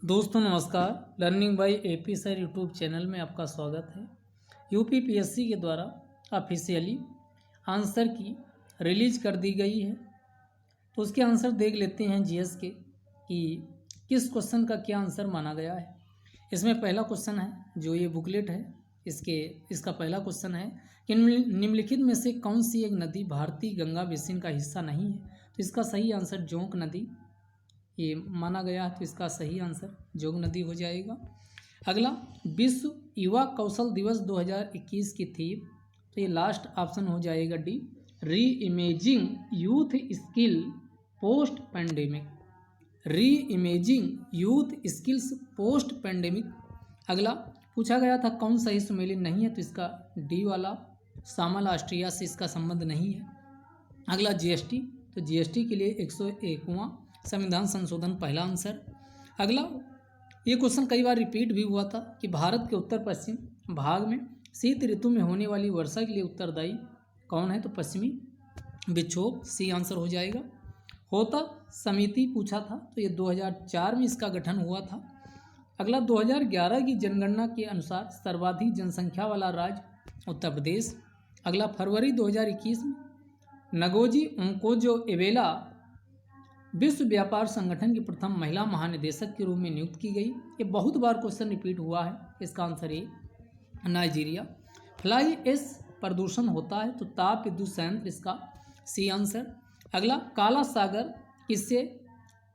दोस्तों नमस्कार। Learning by AP sir YouTube channel में आपका स्वागत है। यूपीपीएससी के द्वारा ऑफिशियली आंसर की रिलीज कर दी गई है, तो उसके आंसर देख लेते हैं जीएस के कि किस क्वेश्चन का क्या आंसर माना गया है। इसमें पहला क्वेश्चन है, जो ये बुकलेट है इसका पहला क्वेश्चन है कि निम्नलिखित में से कौन सी एक नदी भारतीय गंगा बेसिन का हिस्सा नहीं है। तो इसका सही आंसर जोंक नदी ये माना गया है, तो इसका सही आंसर जोग नदी हो जाएगा। अगला, विश्व युवा कौशल दिवस 2021 की थीम, तो ये लास्ट ऑप्शन हो जाएगा D, reimagining youth skill post pandemic. Reimagining youth skills post pandemic. अगला पूछा गया था कौन सही सुमेलित नहीं है, तो इसका डी वाला सामल ऑस्ट्रिया से इसका संबंध नहीं है। अगला जीएसटी, तो जीएसटी के लिए 101वां संविधान संशोधन पहला आंसर। अगला, ये क्वेश्चन कई बार रिपीट भी हुआ था कि भारत के उत्तर पश्चिम भाग में शीत ऋतु में होने वाली वर्षा के लिए उत्तरदायी कौन है, तो पश्चिमी विक्षोभ, सी आंसर हो जाएगा। होता समिति पूछा था, तो ये 2004 में इसका गठन हुआ था। अगला, 2011 की जनगणना के अनुसार सर्वाधिक जनसंख्या वाला राज्य उत्तर प्रदेश। अगला, फरवरी 2021 में नगोजी ओंकोजो एवेला विश्व व्यापार संगठन की प्रथम महिला महानिदेशक के रूप में नियुक्त की गई। ये बहुत बार क्वेश्चन रिपीट हुआ है, इसका answer A Nigeria. Fly ash प्रदूषण होता है, तो ताप विद्युत संयंत्र, इसका सी आंसर। अगला, काला सागर किससे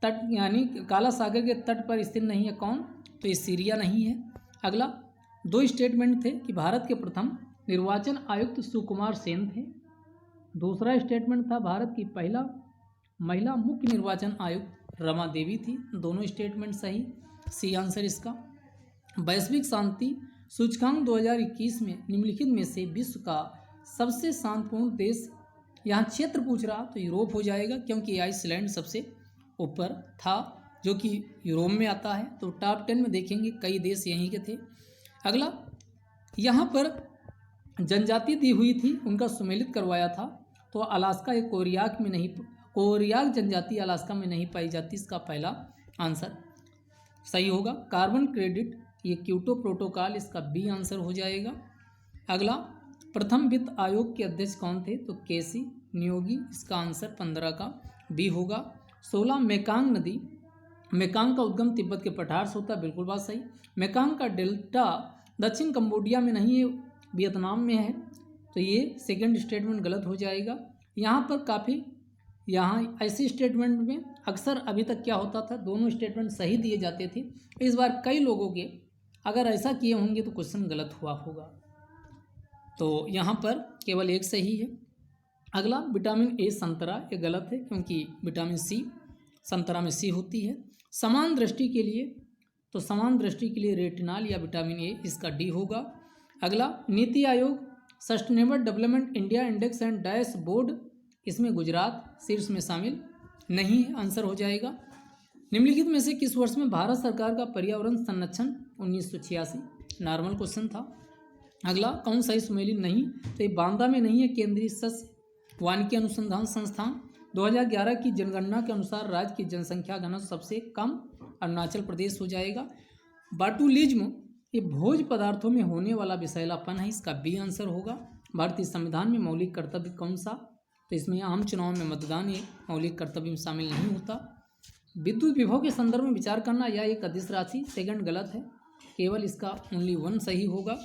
तट यानी काला सागर के तट पर स्थित नहीं है कौन, तो ये सीरिया नहीं है। अगला, दो स्टेटमेंट थे कि भारत के प्रथम निर्वाचन आयुक्त सुकुमार सेन थे, दूसरा स्टेटमेंट था भारत की पहला महिला मुख्य निर्वाचन आयुक्त रमा देवी थी। दोनों स्टेटमेंट सही, सी आंसर इसका। वैश्विक शांति सूचकांक 2021 में निम्नलिखित में से विश्व का सबसे शांतिपूर्ण देश, यहाँ क्षेत्र पूछ रहा तो यूरोप हो जाएगा, क्योंकि आइसलैंड सबसे ऊपर था जो कि यूरोप में आता है। तो टॉप 10 में देखेंगे कई देश यहीं के थे। अगला, यहाँ पर जनजाति दी हुई थी, उनका सुमेलित करवाया था, तो अलास्का एक कोरियाक जनजाति अलास्का में नहीं पाई जाती, इसका पहला आंसर सही होगा। कार्बन क्रेडिट ये क्योटो प्रोटोकॉल, इसका बी आंसर हो जाएगा। अगला, प्रथम वित्त आयोग के अध्यक्ष कौन थे, तो केसी नियोगी, इसका आंसर 15 का बी होगा। 16, मेकांग नदी, मेकांग का उद्गम तिब्बत के पठार से होता है, बिल्कुल बात सही। मेकांग का डेल्टा दक्षिण कंबोडिया में नहीं है, वियतनाम में है, तो ये सेकंड स्टेटमेंट गलत हो जाएगा। यहाँ ऐसे स्टेटमेंट में अक्सर अभी तक क्या होता था, दोनों स्टेटमेंट सही दिए जाते थे। इस बार कई लोगों के अगर ऐसा किए होंगे तो क्वेश्चन गलत हुआ होगा, तो यहाँ पर केवल एक सही है। अगला, विटामिन ए संतरा, ये गलत है क्योंकि विटामिन सी संतरा में सी होती है। समान दृष्टि के लिए रेटिनॉल या विटामिन ए, इसका डी होगा। अगला, NITI Aayog sustainable development India index and dashboard, इसमें गुजरात शीर्ष में शामिल नहीं है, आंसर हो जाएगा। निम्नलिखित में से किस वर्ष में भारत सरकार का पर्यावरण संरक्षण 1986, नॉर्मल क्वेश्चन था। अगला, कौन सही सुमेलित नहीं, तो ये बांदा में नहीं है, केंद्रीय सस्य वानिकी अनुसंधान संस्थान। 2011 की जनगणना के अनुसार राज्य की जनसंख्या घनत्व सबसे कम अरुणाचल प्रदेश हो जाएगा। बाटुलिज्म ये भोज्य पदार्थों में होने वाला विषैलापन है, इसका बी आंसर होगा। भारतीय संविधान में मौलिक कर्तव्य कौन सा, तो इसमें आम चुनाव में मतदान ये मौलिक कर्तव्य में शामिल नहीं होता। विद्युत विभव के संदर्भ में विचार करना या एक अदिश राशि, सेकंड गलत है, केवल इसका ओनली 1 सही होगा।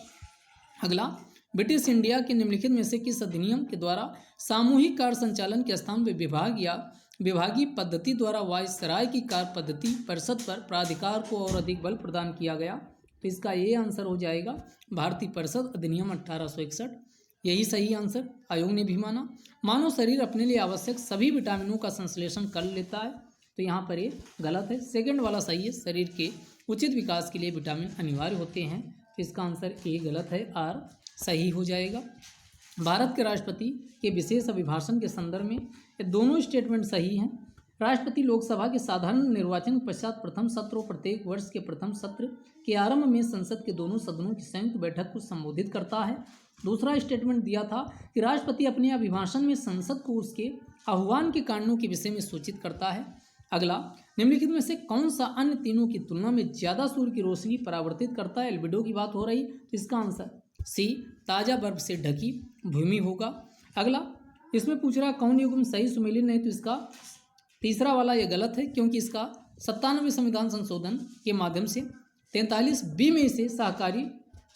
अगला, ब्रिटिश इंडिया के निम्नलिखित में से किस अधिनियम के द्वारा सामूहिक कार्य संचालन के स्थान पर विभाग या विभागीय पद्धति द्वारा वायसराय की कार्य पद्धति परिषद पर प्राधिकार को और अधिक बल प्रदान किया गया, तो इसका ये आंसर हो जाएगा भारतीय परिषद अधिनियम 1861, यही सही आंसर आयोग ने भी माना। मानव शरीर अपने लिए आवश्यक सभी विटामिनों का संश्लेषण कर लेता है, तो यहाँ पर ये गलत है, सेकंड वाला सही है, शरीर के उचित विकास के लिए विटामिन अनिवार्य होते हैं, तो इसका आंसर ए गलत है, आर सही हो जाएगा। भारत के राष्ट्रपति के विशेष अभिभाषण के संदर्भ में ये दोनों स्टेटमेंट सही हैं। राष्ट्रपति लोकसभा के साधारण निर्वाचन के पश्चात प्रथम सत्र और प्रत्येक वर्ष के प्रथम सत्र के आरंभ में संसद के दोनों सदनों की संयुक्त बैठक को संबोधित करता है। दूसरा स्टेटमेंट दिया था कि राष्ट्रपति अपने अभिभाषण में संसद को उसके आह्वान के कारणों के विषय में सूचित करता है। अगला, निम्नलिखित में से कौन सा अन्य तीनों की तुलना में ज्यादा सूर्य की रोशनी परावर्तित करता है? एल्बिडो की बात हो रही, तो इसका आंसर सी ताजा बर्फ से ढकी भूमि होगा। अगला, इसमें पूछ रहा कौन युग्म सही सुमेलित नहीं, तो इसका तीसरा वाला ये गलत है, क्योंकि इसका 97वें संविधान संशोधन के माध्यम से 43B में इसे सहकारी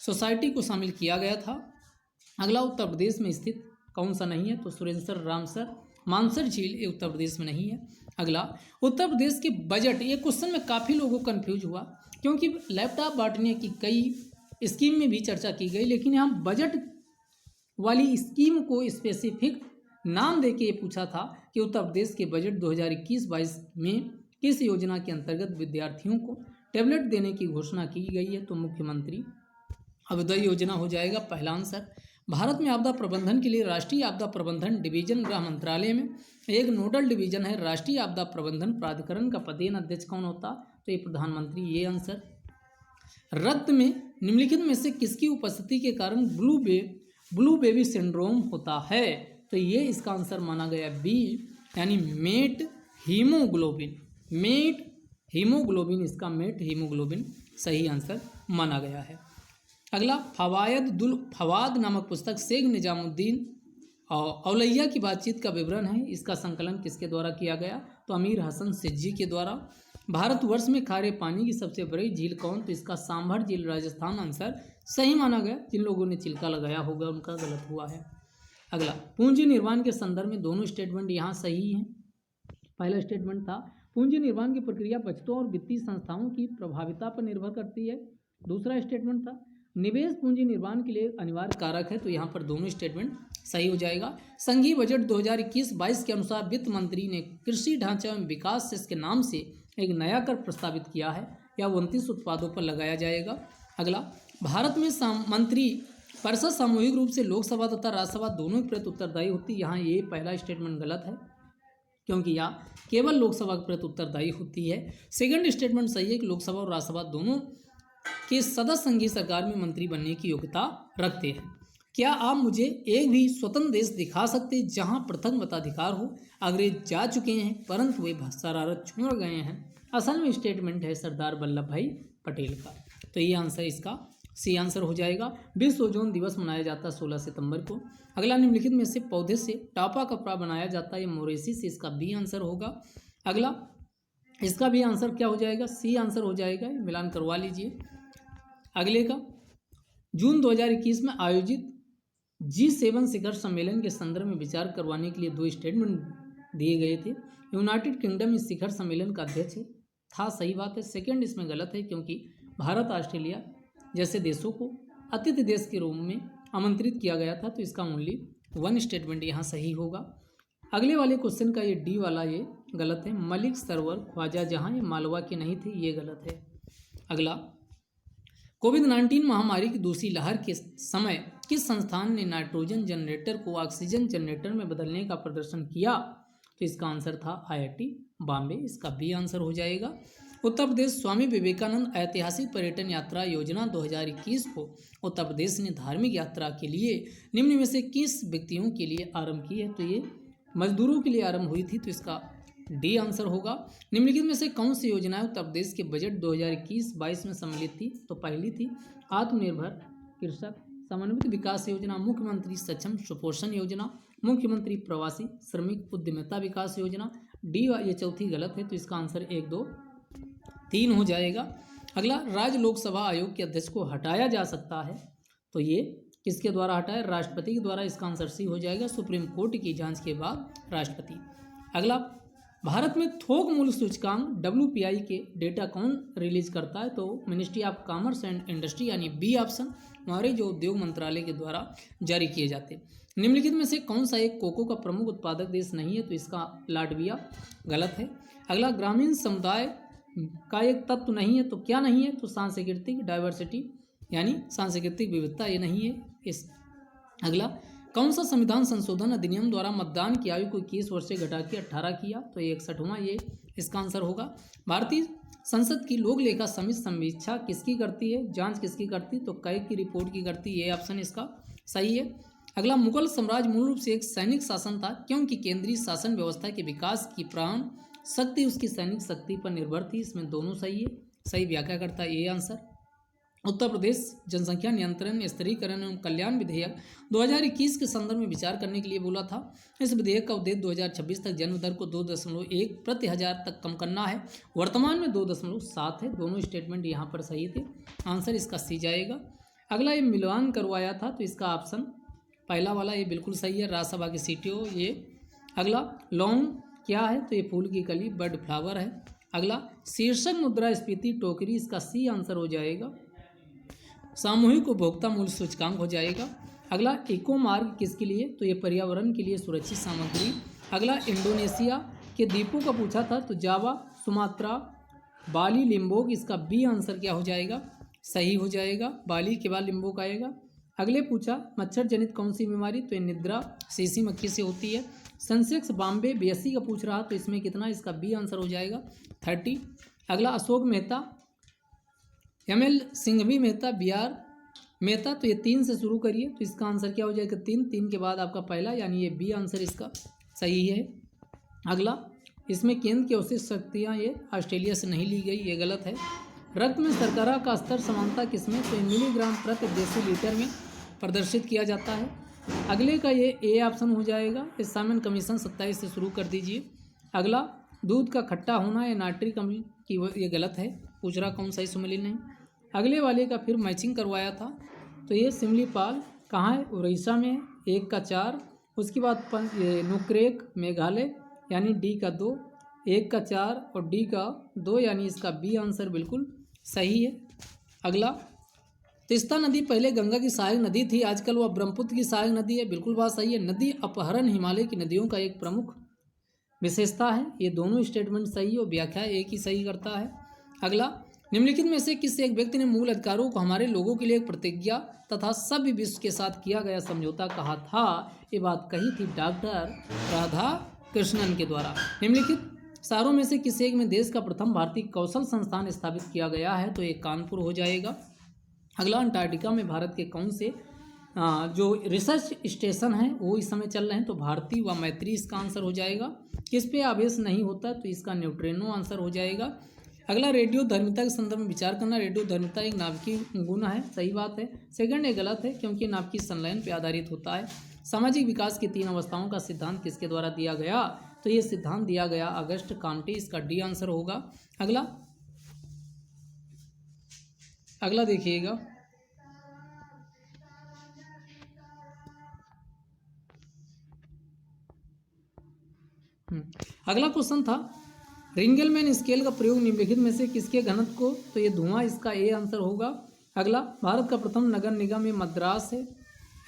सोसाइटी को शामिल किया गया था। अगला, उत्तर प्रदेश में स्थित कौन सा नहीं है, तो सुरेंद्र रामसर मानसर झील ये उत्तर प्रदेश में नहीं है। अगला, उत्तर प्रदेश के बजट, ये क्वेश्चन में काफ़ी लोगों को कन्फ्यूज हुआ, क्योंकि लैपटॉप बांटने की कई स्कीम में भी चर्चा की गई, लेकिन यहाँ बजट वाली स्कीम को स्पेसिफिक नाम देके ये पूछा था कि उत्तर प्रदेश के बजट 2021-22 में किस योजना के अंतर्गत विद्यार्थियों को टैबलेट देने की घोषणा की गई है, तो मुख्यमंत्री अभ्युदय योजना हो जाएगा पहला आंसर। भारत में आपदा प्रबंधन के लिए राष्ट्रीय आपदा प्रबंधन डिवीजन गृह मंत्रालय में एक नोडल डिवीजन है। राष्ट्रीय आपदा प्रबंधन प्राधिकरण का पदेन अध्यक्ष कौन होता, तो ये प्रधानमंत्री, ये आंसर। रक्त में निम्नलिखित में से किसकी उपस्थिति के कारण ब्लू बेबी सिंड्रोम होता है, तो ये इसका आंसर माना गया बी, यानी मेट हीमोग्लोबिन इसका मेट हीमोग्लोबिन सही आंसर माना गया है। अगला, फवाद नामक पुस्तक शेख निजामुद्दीन औलैया की बातचीत का विवरण है, इसका संकलन किसके द्वारा किया गया, तो अमीर हसन सिज्जी के द्वारा। भारतवर्ष में खारे पानी की सबसे बड़ी झील कौन, तो इसका सांभर झील राजस्थान आंसर सही माना गया। जिन लोगों ने चिल्का लगाया होगा उनका गलत हुआ है। अगला, पूंजी निर्माण के संदर्भ में दोनों स्टेटमेंट यहाँ सही हैं। पहला स्टेटमेंट था पूंजी निर्माण की प्रक्रिया बचतों और वित्तीय संस्थाओं की प्रभाविता पर निर्भर करती है। दूसरा स्टेटमेंट था निवेश पूंजी निर्माण के लिए अनिवार्य कारक है, तो यहाँ पर दोनों स्टेटमेंट सही हो जाएगा। संघीय बजट 2021-22 के अनुसार वित्त मंत्री ने कृषि ढांचा एवं विकास सेस के नाम से एक नया कर प्रस्तावित किया है, या 29 उत्पादों पर लगाया जाएगा। अगला, भारत में मंत्री परिषद सामूहिक रूप से लोकसभा तथा राज्यसभा दोनों के प्रति उत्तरदायी होती है। यहाँ ये पहला स्टेटमेंट गलत है, क्योंकि यहाँ केवल लोकसभा के प्रति उत्तरदायी होती है। सेकंड स्टेटमेंट सही है कि लोकसभा और राज्यसभा दोनों के सदस्य संघीय सरकार में मंत्री बनने की योग्यता रखते हैं। क्या आप मुझे एक भी स्वतंत्र देश दिखा सकते जहां पृथक मताधिकार हो? अंग्रेज जा चुके हैं परंतु वे शरारत छोड़ गए हैं। असल में स्टेटमेंट है सरदार वल्लभ भाई पटेल का, तो ये आंसर इसका सी आंसर हो जाएगा। विश्व ओजोन दिवस मनाया जाता है 16 सितंबर को। अगला, निम्नलिखित में से पौधे से टापा कपड़ा बनाया जाता है, मोरेसी से, इसका बी आंसर होगा। अगला, इसका भी आंसर क्या हो जाएगा, सी आंसर हो जाएगा, मिलान करवा लीजिए। अगले का, जून 2021 में आयोजित G7 शिखर सम्मेलन के संदर्भ में विचार करवाने के लिए 2 स्टेटमेंट दिए गए थे। यूनाइटेड किंगडम इस शिखर सम्मेलन का अध्यक्ष था, सही बात है। सेकंड इसमें गलत है, क्योंकि भारत ऑस्ट्रेलिया जैसे देशों को अतिथि देश के रूप में आमंत्रित किया गया था, तो इसका ओनली 1 स्टेटमेंट यहाँ सही होगा। अगले वाले क्वेश्चन का ये डी वाला ये गलत है। मलिक सरवर ख्वाजा जहाँ, ये मालवा के नहीं थे, ये गलत है। अगला, कोविड-19 महामारी की दूसरी लहर के समय किस संस्थान ने नाइट्रोजन जनरेटर को ऑक्सीजन जनरेटर में बदलने का प्रदर्शन किया, तो इसका आंसर था IIT बॉम्बे, इसका बी आंसर हो जाएगा। उत्तर प्रदेश स्वामी विवेकानंद ऐतिहासिक पर्यटन यात्रा योजना 2021 को उत्तर प्रदेश ने धार्मिक यात्रा के लिए निम्न में से किस व्यक्तियों के लिए आरंभ की है, तो ये मजदूरों के लिए आरंभ हुई थी, तो इसका डी आंसर होगा। निम्नलिखित में से कौन सी योजनाएं उत्तर प्रदेश के बजट 2021-22 में सम्मिलित थी, तो पहली थी आत्मनिर्भर कृषक समन्वित विकास योजना, मुख्यमंत्री सक्षम सुपोषण योजना, मुख्यमंत्री प्रवासी श्रमिक उद्यमिता विकास योजना। डी ये चौथी गलत है, तो इसका आंसर 1, 2, 3 हो जाएगा। अगला, राज्य लोकसभा आयोग के अध्यक्ष को हटाया जा सकता है, तो ये किसके द्वारा हटाया, राष्ट्रपति के द्वारा, इसका आंसर सी हो जाएगा। सुप्रीम कोर्ट की जांच के बाद राष्ट्रपति। अगला, भारत में थोक मूल्य सूचकांक WPI के डेटा कौन रिलीज करता है, तो ministry of commerce and industry, यानी बी ऑप्शन, हमारे जो उद्योग मंत्रालय के द्वारा जारी किए जाते हैं। निम्नलिखित में से कौन सा एक कोको का प्रमुख उत्पादक देश नहीं है, तो इसका लाटविया गलत है। अगला, ग्रामीण समुदाय का एक तत्व नहीं है, तो क्या नहीं है, तो सांस्कृतिक डाइवर्सिटी, यानी सांस्कृतिक विविधता, ये नहीं है। अगला, कौन सा संविधान संशोधन अधिनियम द्वारा मतदान की आयु को 21 वर्ष से घटा के 18 किया, तो ये 61वां ये इसका आंसर होगा। भारतीय संसद की लोक लेखा समिति समीक्षा किसकी करती है, जांच किसकी करती, तो कैग की रिपोर्ट की करती, ये ऑप्शन इसका सही है। अगला, मुगल साम्राज्य मूल रूप से एक सैनिक शासन था, क्योंकि केंद्रीय शासन व्यवस्था के विकास की प्राण शक्ति उसकी सैनिक शक्ति पर निर्भर थी। इसमें दोनों सही है, सही व्याख्या करता है ये आंसर। उत्तर प्रदेश जनसंख्या नियंत्रण स्थिरीकरण एवं कल्याण विधेयक 2021 के संदर्भ में विचार करने के लिए बोला था। इस विधेयक का उद्देश्य 2026 तक जन्म दर को 2.1 प्रति हजार तक कम करना है। वर्तमान में 2.7 है। दोनों स्टेटमेंट यहाँ पर सही थे। आंसर इसका सी जाएगा। अगला ये मिलान करवाया था, तो इसका ऑप्शन पहला वाला ये बिल्कुल सही है, राज्यसभा की सीटें हो ये। अगला लौंग क्या है, तो ये फूल की कली बर्ड फ्लावर है। अगला शीर्षक मुद्रास्फीति टोकरी, इसका सी आंसर हो जाएगा। सामूहिक उपभोक्ता मूल्य सूचकांक हो जाएगा। अगला इको मार्ग किसके लिए, तो ये पर्यावरण के लिए सुरक्षित सामग्री। अगला इंडोनेशिया के द्वीपों का पूछा था, तो जावा, सुमात्रा, बाली, लिम्बोक, इसका बी आंसर क्या हो जाएगा, सही हो जाएगा। बाली के बाद लिम्बोक आएगा। अगले पूछा मच्छर जनित कौन सी बीमारी, तो ये निद्रा सीसी मक्खी से होती है। सेंसेक्स बॉम्बे 82 का पूछ रहा, तो इसमें कितना, इसका बी आंसर हो जाएगा 30। अगला अशोक मेहता, ML सिंघवी मेहता, BR मेहता, तो ये 3 से शुरू करिए, तो इसका आंसर क्या हो जाएगा 3 के बाद आपका पहला, यानी ये बी आंसर इसका सही है। अगला इसमें केंद्र की अवशिष्ट शक्तियाँ ये ऑस्ट्रेलिया से नहीं ली गई, ये गलत है। रक्त में शर्करा का स्तर समानता किसमें, तो मिलीग्राम प्रति डेसीलीटर में प्रदर्शित किया जाता है। अगले का ये ए ऑप्शन हो जाएगा। इस सामन कमीशन 27 से शुरू कर दीजिए। अगला दूध का खट्टा होना या नाइट्रिक अम्ल की, ये गलत है, पूछ रहा कौन सा सुमिलिन नहीं। अगले वाले का फिर मैचिंग करवाया था, तो ये सिमलीपाल कहाँ है, उड़ीसा में, 1 का 4। उसके बाद ये नुक्रेक मेघालय, यानी डी का 2, 1 का 4 और डी का 2, यानी इसका बी आंसर बिल्कुल सही है। अगला तीस्ता नदी पहले गंगा की सहायक नदी थी, आजकल वह ब्रह्मपुत्र की सहायक नदी है, बिल्कुल बात सही है। नदी अपहरण हिमालय की नदियों का एक प्रमुख विशेषता है, ये दोनों स्टेटमेंट सही है और व्याख्या एक ही सही करता है। अगला निम्नलिखित में से किस एक व्यक्ति ने मूल अधिकारों को हमारे लोगों के लिए एक प्रतिज्ञा तथा सभ्य विश्व के साथ किया गया समझौता कहा था, ये बात कही थी डॉक्टर राधा कृष्णन के द्वारा। निम्नलिखित शहरों में से किसी एक में देश का प्रथम भारतीय कौशल संस्थान स्थापित किया गया है, तो ये कानपुर हो जाएगा। अगला अंटार्कटिका में भारत के कौन से जो रिसर्च स्टेशन हैं वो इस समय चल रहे हैं, तो भारती व मैत्री इसका आंसर हो जाएगा। किस पे आवेश नहीं होता, तो इसका न्यूट्रिनो आंसर हो जाएगा। अगला रेडियो धर्मिता के संदर्भ में विचार करना। रेडियो धर्मिता एक नाभिकीय गुण है, सही बात है। सेकंड ये गलत है क्योंकि नाभिकीय संलयन पर आधारित होता है। सामाजिक विकास की 3 अवस्थाओं का सिद्धांत किसके द्वारा दिया गया, तो ये सिद्धांत दिया गया अगस्ट कांटे, इसका डी आंसर होगा। अगला देखिएगा, अगला क्वेश्चन था रिंगलमैन स्केल का प्रयोग निम्नलिखित में से किसके घनत्व को, तो ये धुआं, इसका ए आंसर होगा। अगला भारत का प्रथम नगर निगम ये मद्रास है।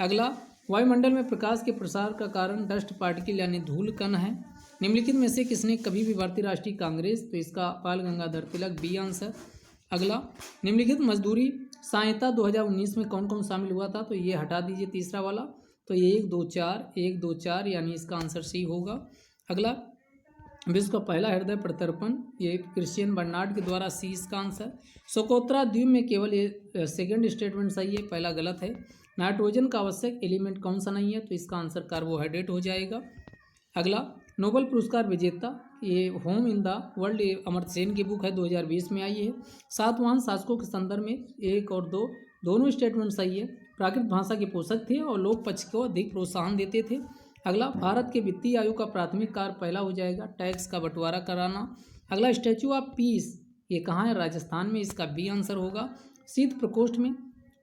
अगला वायुमंडल में प्रकाश के प्रसार का कारण डस्ट पार्टिकल यानी धूल कण है। निम्नलिखित में से किसने कभी भी भारतीय राष्ट्रीय कांग्रेस, तो इसका बाल गंगाधर तिलक, बी आंसर। अगला निम्नलिखित मजदूरी संहिता 2019 में कौन कौन शामिल हुआ था, तो ये हटा दीजिए तीसरा वाला, तो ये 1 2 4 यानी इसका आंसर सी होगा। अगला विश्व का पहला हृदय प्रत्यर्पण ये क्रिश्चियन बर्नार्ड के द्वारा, सी इसका आंसर। सोकोत्रा द्वीप में केवल ये सेकंड स्टेटमेंट सही है, पहला गलत है। नाइट्रोजन का आवश्यक एलिमेंट कौन सा नहीं है, तो इसका आंसर कार्बोहाइड्रेट हो जाएगा। अगला नोबेल पुरस्कार विजेता ये home in the world Amartya Sen की बुक है, 2020 में आई है। सातवाहन शासकों के संदर्भ में 1 और 2 दोनों स्टेटमेंट सही है। प्राकृत भाषा के पोषक थे और लोक पक्ष को अधिक प्रोत्साहन देते थे। अगला भारत के वित्तीय आयोग का प्राथमिक कार्य पहला हो जाएगा टैक्स का बंटवारा कराना। अगला स्टैचू ऑफ पीस ये कहाँ है, राजस्थान में, इसका बी आंसर होगा। शीत प्रकोष्ठ में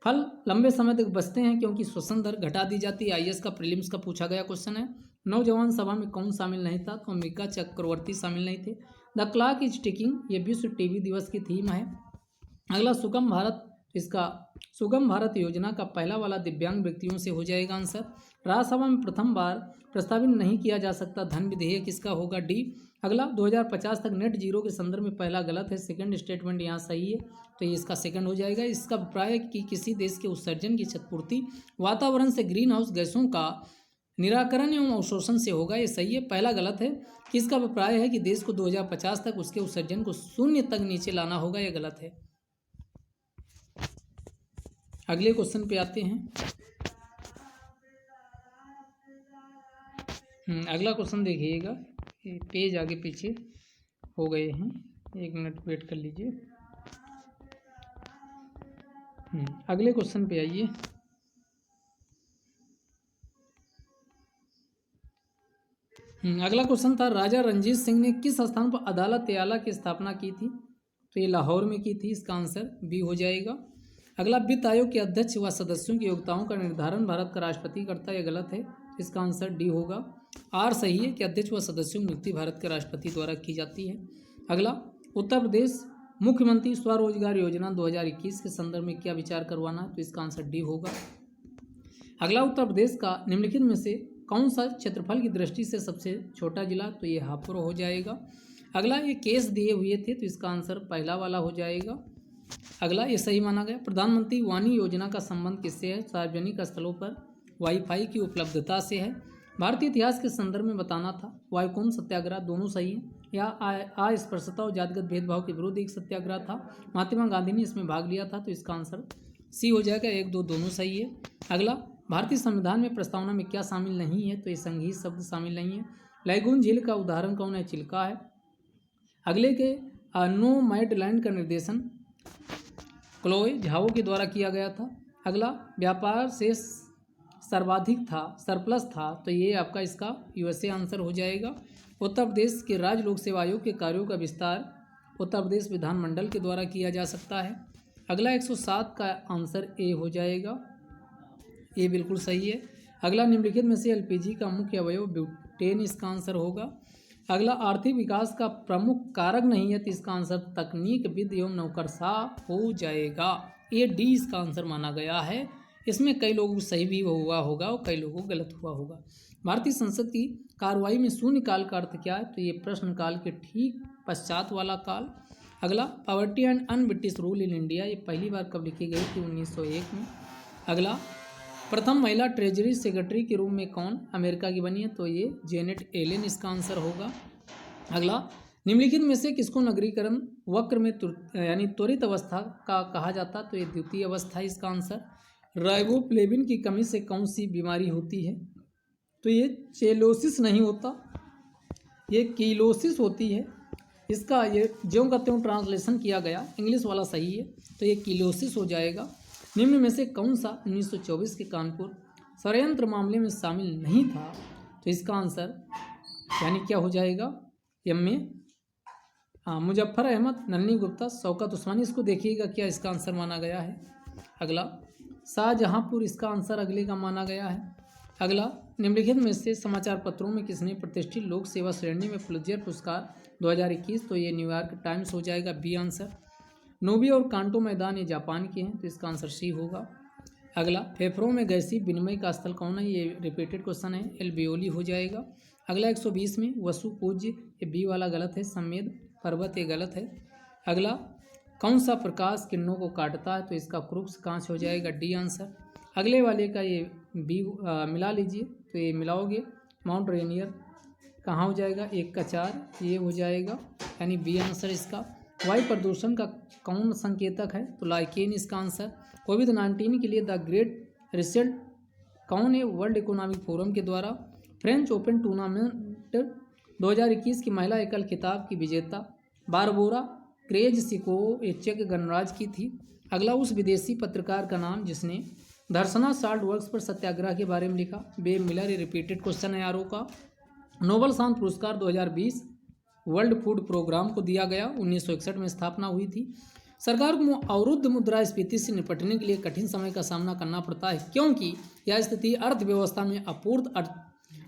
फल लंबे समय तक बचते हैं क्योंकि श्वसन दर घटा दी जाती है। आईएएस का प्रीलिम्स का पूछा गया क्वेश्चन है। नौजवान सभा में कौन शामिल नहीं था, तो अम्बिका चक्रवर्ती शामिल नहीं थे। द क्लॉक इज टिकिंग ये विश्व टीबी दिवस की थीम है। अगला सुगम भारत, इसका सुगम भारत योजना का पहला वाला दिव्यांग व्यक्तियों से हो जाएगा आंसर। राज्यसभा में प्रथम बार प्रस्तावित नहीं किया जा सकता धन विधेयक किसका होगा, डी। अगला 2050 तक नेट जीरो के संदर्भ में पहला गलत है, सेकंड स्टेटमेंट यहाँ सही है, तो ये इसका सेकंड हो जाएगा। इसका अभिप्राय है कि किसी देश के उत्सर्जन की क्षतिपूर्ति वातावरण से ग्रीन हाउस गैसों का निराकरण एवं अवशोषण से होगा, ये सही है। पहला गलत है कि इसका अभिप्राय है कि देश को 2050 तक उसके उत्सर्जन को 0 तक नीचे लाना होगा, यह गलत है। अगले क्वेश्चन पे आते हैं। अगला क्वेश्चन देखिएगा, पेज आगे पीछे। हो गए हैं, 1 मिनट वेट कर लीजिए। अगले क्वेश्चन पे आइए। अगला क्वेश्चन था, राजा रणजीत सिंह ने किस स्थान पर अदालत आला की स्थापना की थी? तो ये लाहौर में की थी, इसका आंसर बी हो जाएगा। अगला, वित्त आयोग के अध्यक्ष व सदस्यों की योग्यताओं का निर्धारण भारत का राष्ट्रपति करता है, यह गलत है, इसका आंसर डी होगा। आर सही है कि अध्यक्ष व सदस्यों की नियुक्ति भारत के राष्ट्रपति द्वारा की जाती है। अगला, उत्तर प्रदेश मुख्यमंत्री स्वरोजगार योजना 2021 के संदर्भ में क्या विचार करवाना है? तो इसका आंसर डी होगा। अगला, उत्तर प्रदेश का निम्नलिखित में से कौन सा क्षेत्रफल की दृष्टि से सबसे छोटा जिला? तो ये हापुड़ हो जाएगा। अगला, ये केस दिए हुए थे, तो इसका आंसर पहला वाला हो जाएगा। अगला, ये सही माना गया। प्रधानमंत्री वाणी योजना का संबंध किससे है? सार्वजनिक स्थलों पर वाईफाई की उपलब्धता से है। भारतीय इतिहास के संदर्भ में बताना था, वायुकोम सत्याग्रह, दोनों सही है। या अस्पृश्यता और जातिगत भेदभाव के विरुद्ध एक सत्याग्रह था, महात्मा गांधी ने इसमें भाग लिया था, तो इसका आंसर सी हो जाएगा। 1, 2 दोनों सही है। अगला, भारतीय संविधान में प्रस्तावना में क्या शामिल नहीं है? तो ये संगीत शब्द शामिल नहीं है। लैगून झील का उदाहरण कौन है? चिल्का है। अगले के नोमैडलैंड का निर्देशन क्लोए झाओ के द्वारा किया गया था। अगला, व्यापार से सर्वाधिक था, सरप्लस था, तो ये आपका इसका यूएसए आंसर हो जाएगा। उत्तर प्रदेश के राज्य लोक सेवा आयोग के कार्यों का विस्तार उत्तर प्रदेश विधानमंडल के द्वारा किया जा सकता है। अगला, 107 का आंसर ए हो जाएगा, ये बिल्कुल सही है। अगला, निम्नलिखित में से एलपीजी का मुख्य अवयव ब्यूटेन, इसका आंसर होगा। अगला, आर्थिक विकास का प्रमुख कारक नहीं है, तो इसका आंसर तकनीक विद एवं नौकरशाह हो जाएगा। ये डी इसका आंसर माना गया है। इसमें कई लोगों को सही भी हुआ होगा और कई लोगों को गलत हुआ होगा। भारतीय संसद की कार्रवाई में शून्य काल का अर्थ क्या है? तो ये प्रश्न काल के ठीक पश्चात वाला काल। अगला, poverty and un British rule in India, ये पहली बार कब लिखी गई थी? 1901 में। अगला, प्रथम महिला ट्रेजरी सेक्रेटरी के रूप में कौन अमेरिका की बनी है? तो ये जेनेट एलेन इसका आंसर होगा। अगला, निम्नलिखित में से किसको नगरीकरण वक्र में यानी त्वरित अवस्था का कहा जाता? तो ये द्वितीय अवस्था है, इसका आंसर। राइबोफ्लेविन की कमी से कौन सी बीमारी होती है? तो ये चेलोसिस नहीं होता, ये कीलोसिस होती है। इसका ये ज्यों का त्यों ट्रांसलेशन किया गया, इंग्लिश वाला सही है, तो ये कीलोसिस हो जाएगा। निम्न में से कौन सा 1924 के कानपुर षड्यंत्र मामले में शामिल नहीं था? तो इसका आंसर यानी क्या हो जाएगा? एम में मुजफ्फर अहमद, नलिनी गुप्ता, शौकत उस्मानी, इसको देखिएगा क्या इसका आंसर माना गया है। अगला, शाहजहांपुर इसका आंसर अगले का माना गया है। अगला, निम्नलिखित में से समाचार पत्रों में किसने प्रतिष्ठित लोक सेवा श्रेणी में पुलित्जर पुरस्कार 2021? तो ये न्यूयॉर्क टाइम्स हो जाएगा, बी आंसर। नोबी और कांटो मैदान ये जापान के हैं, तो इसका आंसर सी होगा। अगला, फेफड़ों में गैसीय विनिमय का स्थल कौन है? ये रिपीटेड क्वेश्चन है, एल्वियोली हो जाएगा। अगला, 120 में वसु पूज्य, ये बी वाला गलत है। समेद पर्वत, ये गलत है। अगला, कौन सा प्रकाश किरणों को काटता है? तो इसका क्रूक्स कांच हो जाएगा, डी आंसर। अगले वाले का ये बी मिला लीजिए, तो ये मिलाओगे माउंट रेनियर कहाँ हो जाएगा? 1 का 4, ये हो जाएगा, यानी बी आंसर इसका। वायु प्रदूषण का कौन संकेतक है? तो लाइकेन इसका आंसर। कोविड-19 के लिए द ग्रेट रिसेट कौन है? वर्ल्ड इकोनॉमिक फोरम के द्वारा। फ्रेंच ओपन टूर्नामेंट 2021 की महिला एकल खिताब की विजेता बारबोरा क्रेजसिकोवा ये चेक गणराज्य की थी। अगला, उस विदेशी पत्रकार का नाम जिसने धर्सना साल्ट वर्क्स पर सत्याग्रह के बारे में लिखा? बेब मिलर, ये रिपीटेड क्वेश्चन है यारों का। नोबल शांति पुरस्कार 2020 वर्ल्ड फूड प्रोग्राम को दिया गया, 1961 में स्थापना हुई थी। सरकार को अवरुद्ध मुद्रास्फीति से निपटने के लिए कठिन समय का सामना करना पड़ता है, क्योंकि यह स्थिति अर्थव्यवस्था में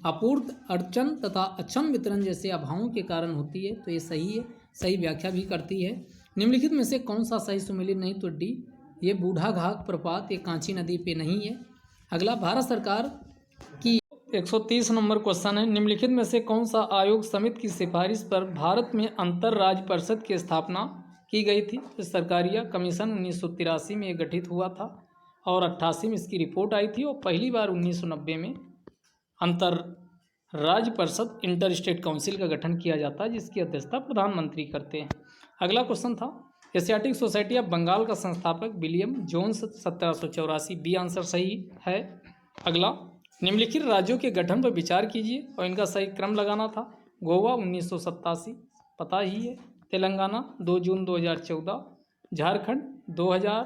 अपूर्त अड़चन तथा अक्षम वितरण जैसे अभावों के कारण होती है। तो ये सही है, सही व्याख्या भी करती है। निम्नलिखित में से कौन सा सही सुमेलित नहीं? तो डी, ये बूढ़ा घाघ प्रपात ये कांची नदी पे नहीं है। अगला, भारत सरकार की 130 नंबर क्वेश्चन है, निम्नलिखित में से कौन सा आयोग समिति की सिफारिश पर भारत में अंतर राज्य परिषद की स्थापना की गई थी? तो सरकारिया कमीशन 1983 में ये गठित हुआ था और 88 में इसकी रिपोर्ट आई थी, और पहली बार 1990 में अंतर राज्य परिषद इंटर स्टेट काउंसिल का गठन किया जाता है, जिसकी अध्यक्षता प्रधानमंत्री करते हैं। अगला क्वेश्चन था, एशियाटिक सोसाइटी ऑफ बंगाल का संस्थापक विलियम जोन्स 1784, बी आंसर सही है। अगला, निम्नलिखित राज्यों के गठन पर विचार कीजिए और इनका सही क्रम लगाना था। गोवा 1987, पता ही है। तेलंगाना 2 जून 2014, झारखंड 2000,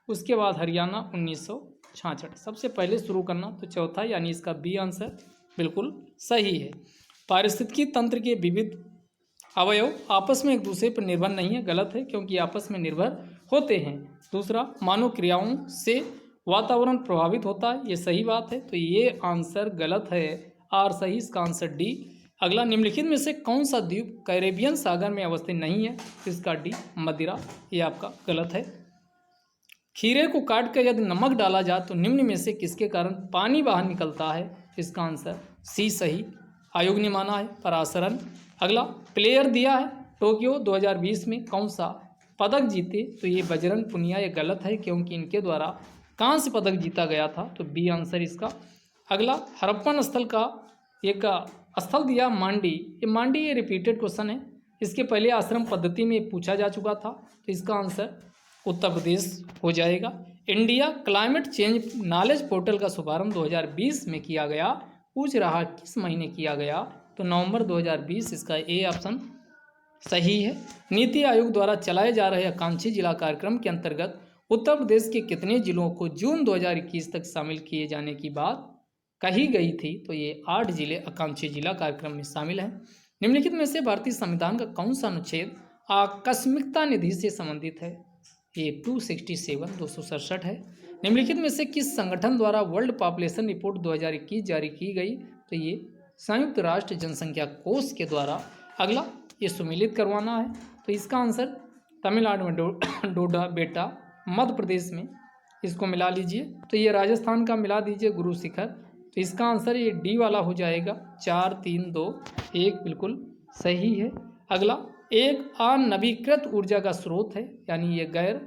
उसके बाद हरियाणा 1966। सबसे पहले शुरू करना तो चौथा, यानी इसका बी आंसर बिल्कुल सही है। पारिस्थितिकी तंत्र के विविध अवयव आपस में एक दूसरे पर निर्भर नहीं है, गलत है, क्योंकि आपस में निर्भर होते हैं। दूसरा, मानव क्रियाओं से वातावरण प्रभावित होता है, ये सही बात है, तो ये आंसर गलत है, आर सही, इसका आंसर डी। अगला, निम्नलिखित में से कौन सा द्वीप कैरेबियन सागर में अवस्थित नहीं है, तो इसका डी मदिरा, ये आपका गलत है। खीरे को काट कर यदि नमक डाला जाए तो निम्न में से किसके कारण पानी बाहर निकलता है, इसका आंसर सी सही, आयोग ने माना है, पराशरण। अगला, प्लेयर दिया है टोक्यो 2020 में कौन सा पदक जीते, तो ये बजरंग पुनिया, ये गलत है, क्योंकि इनके द्वारा कांस्य पदक जीता गया था, तो बी आंसर इसका। अगला, हड़प्पन स्थल का एक स्थल दिया मांडी, ये रिपीटेड क्वेश्चन है, इसके पहले आश्रम पद्धति में पूछा जा चुका था, तो इसका आंसर उत्तर प्रदेश हो जाएगा। India climate change knowledge portal का शुभारंभ 2020 में किया गया, पूछ रहा किस महीने किया गया, तो नवंबर 2020, इसका ए ऑप्शन सही है। नीति आयोग द्वारा चलाए जा रहे आकांक्षी जिला कार्यक्रम के अंतर्गत उत्तर प्रदेश के कितने जिलों को जून 2021 तक शामिल किए जाने की बात कही गई थी, तो ये 8 जिले आकांक्षी जिला कार्यक्रम में शामिल हैं। निम्नलिखित में से भारतीय संविधान का कौन सा अनुच्छेद आकस्मिकता निधि से संबंधित है, ये 267 267 है। निम्नलिखित में से किस संगठन द्वारा वर्ल्ड पॉपुलेशन रिपोर्ट 2021 जारी की गई, तो ये संयुक्त राष्ट्र जनसंख्या कोष के द्वारा। अगला, ये सुमेलित करवाना है, तो इसका आंसर तमिलनाडु में डोडा बेटा, मध्य प्रदेश में इसको मिला लीजिए, तो ये राजस्थान का मिला दीजिए गुरु शिखर, तो इसका आंसर ये डी वाला हो जाएगा, 4 3 2 1 बिल्कुल सही है। अगला, एक अनवीकृत ऊर्जा का स्रोत है, यानी ये गैर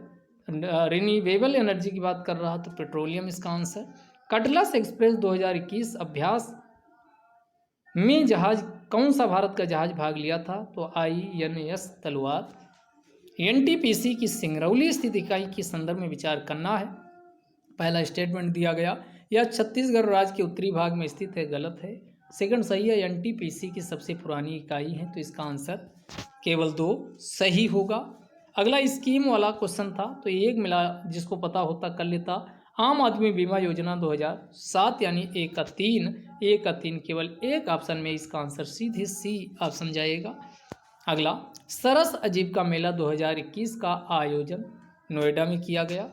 रिन्यूएबल एनर्जी की बात कर रहा, तो पेट्रोलियम इसका आंसर। कटलस एक्सप्रेस 2021 अभ्यास में जहाज कौन सा भारत का जहाज भाग लिया था, तो INS तलवार। NTPC की सिंगरौली स्थित इकाई के संदर्भ में विचार करना है। पहला स्टेटमेंट दिया गया, यह छत्तीसगढ़ राज्य के उत्तरी भाग में स्थित है, गलत है। सेकंड सही है, NTPC की सबसे पुरानी इकाई है, तो इसका आंसर केवल 2 सही होगा। अगला स्कीम वाला क्वेश्चन था, तो एक मिला, जिसको पता होता कर लेता। आम आदमी बीमा योजना 2007, यानी 1 का 3 केवल एक ऑप्शन में, इसका आंसर सीधे सी ऑप्शन जाएगा। अगला, सरस आजीविका मेला 2021 का आयोजन नोएडा में किया गया।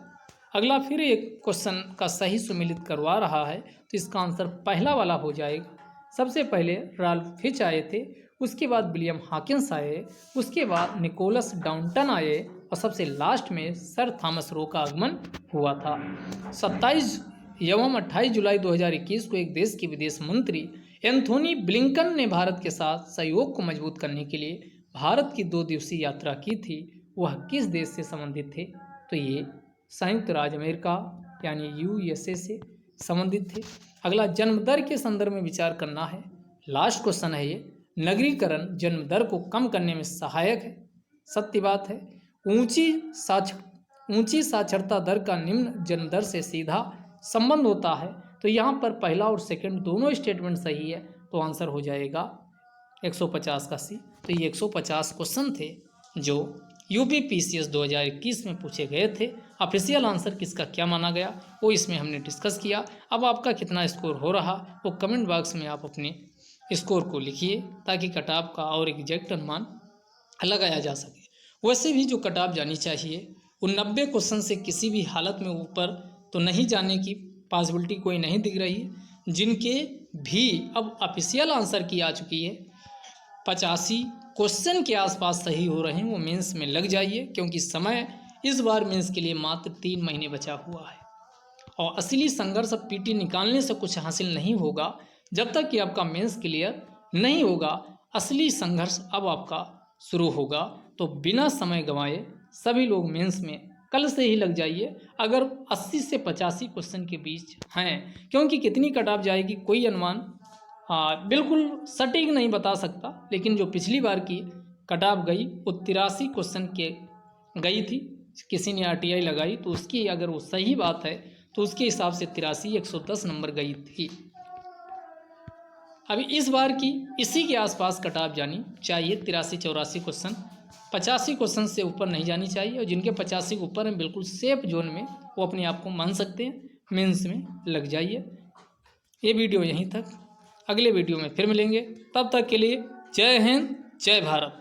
अगला, फिर एक क्वेश्चन का सही सुमेलित करवा रहा है, तो इसका आंसर पहला वाला हो जाएगा। सबसे पहले राल्फ फिच आए थे, उसके बाद विलियम हॉकिंस आए, उसके बाद निकोलस डाउंटन आए, और सबसे लास्ट में सर थॉमस रो का आगमन हुआ था। 27 एवं 28 जुलाई 2021 को एक देश के विदेश मंत्री एंथोनी ब्लिंकन ने भारत के साथ सहयोग को मजबूत करने के लिए भारत की 2 दिवसीय यात्रा की थी। वह किस देश से संबंधित थे, तो ये संयुक्त राज्य अमेरिका यानी USA से संबंधित थे। अगला, जन्म दर के संदर्भ में विचार करना है, लास्ट क्वेश्चन है ये। नगरीकरण जन्म दर को कम करने में सहायक है, सत्य बात है। ऊंची साक्षरता दर का निम्न जन्म दर से सीधा संबंध होता है, तो यहाँ पर पहला और सेकंड दोनों स्टेटमेंट सही है, तो आंसर हो जाएगा 150 का सी। तो ये 150 क्वेश्चन थे जो UPPCS 2021 में पूछे गए थे। ऑफिशियल आंसर किसका क्या माना गया, वो इसमें हमने डिस्कस किया। अब आपका कितना स्कोर हो रहा, वो कमेंट बॉक्स में आप अपने स्कोर को लिखिए, ताकि कटऑफ का और एग्जैक्ट अनुमान लगाया जा सके। वैसे भी जो कटऑफ जानी चाहिए, वो 90 क्वेश्चन से किसी भी हालत में ऊपर तो नहीं जाने की पॉसिबिलिटी कोई नहीं दिख रही है। जिनके भी अब ऑफिशियल आंसर की आ चुकी है, 85 क्वेश्चन के आसपास सही हो रहे हैं, वो मेंस में लग जाइए, क्योंकि समय इस बार मेंस के लिए मात्र 3 महीने बचा हुआ है। और असली संघर्ष अब PT निकालने से कुछ हासिल नहीं होगा, जब तक कि आपका मेंस क्लियर नहीं होगा। असली संघर्ष अब आपका शुरू होगा, तो बिना समय गंवाए सभी लोग मेंस में कल से ही लग जाइए। अगर 80 से 85 क्वेश्चन के बीच हैं, क्योंकि कितनी कटऑफ जाएगी कोई अनुमान बिल्कुल सटीक नहीं बता सकता, लेकिन जो पिछली बार की कटऑफ गई वो 83 क्वेश्चन के गई थी, किसी ने RTI लगाई, तो उसकी अगर वो सही बात है तो उसके हिसाब से 83 110 नंबर गई थी। अभी इस बार की इसी के आसपास कट ऑफ जानी चाहिए, 83-84 क्वेश्चन, 85 क्वेश्चन से ऊपर नहीं जानी चाहिए। और जिनके 85 के ऊपर हैं बिल्कुल सेफ जोन में, वो अपने आप को मान सकते हैं, मेंस में लग जाइए। ये वीडियो यहीं तक, अगले वीडियो में फिर मिलेंगे, तब तक के लिए जय हिंद जय भारत।